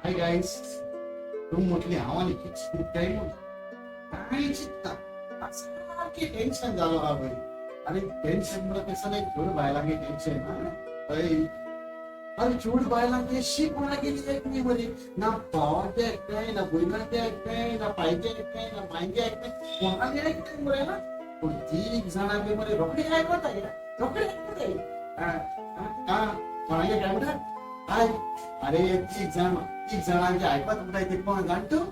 Hi guys, तू म्हटली आव्हाने किती काय मग काय चित्ता सारखे टेन्शन झालो हा भाई. आणि टेन्शन मुळे कसं नाही थोडं व्हायला लागेल टेन्शन अरे चूड बायला शी कोणा गेली एक मी मध्ये ना भावाचे ऐकताय ना बहिणाचे ऐकताय ना पाहिजे ऐकताय ना माहिती ऐकताय कोणाला ऐकताय मुळे ना पण ती जणांचे मध्ये रोकडी ऐकत आहे रोकडी ऐकत आहे कोणाला काय म्हणतात काय अरे ती जणांचे ऐकत कुठे ते कोण जाणतो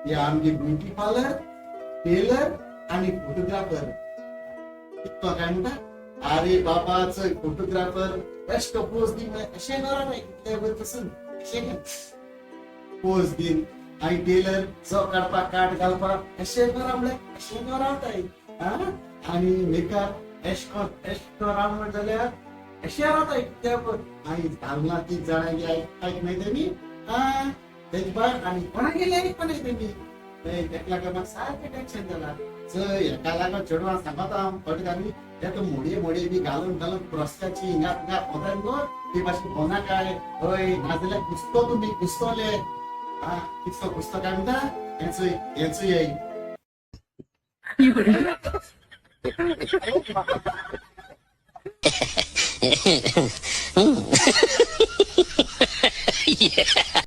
ते आमचे ब्युटी पार्लर टेलर आणि फोटोग्राफर काय म्हणतात अरे बाबाच फोटोग्राफर बेस्ट पोज दिन असे येणार नाही तसं पोज दिन आणि टेलर जो काढपा काट घालपा असे आपले असे आहे आणि मेकअप एस्को राम जाल्यार असे राहत आणि चांगला ती जाणारी ऐक नाही त्यांनी त्याची बाग आणि कोणा गेले ऐक पण नाही त्यांनी त्याला का मग सारखे टेन्शन झाला एकाला चढवा सांगता पटकानी त्यात मोडे मोडे बी घालून रस्त्याची इंगात होता गो ती भाषी कोणा काय होय नाजल्या पुसतो तुम्ही पुसतोले पुसतो काय म्हणता याच येईल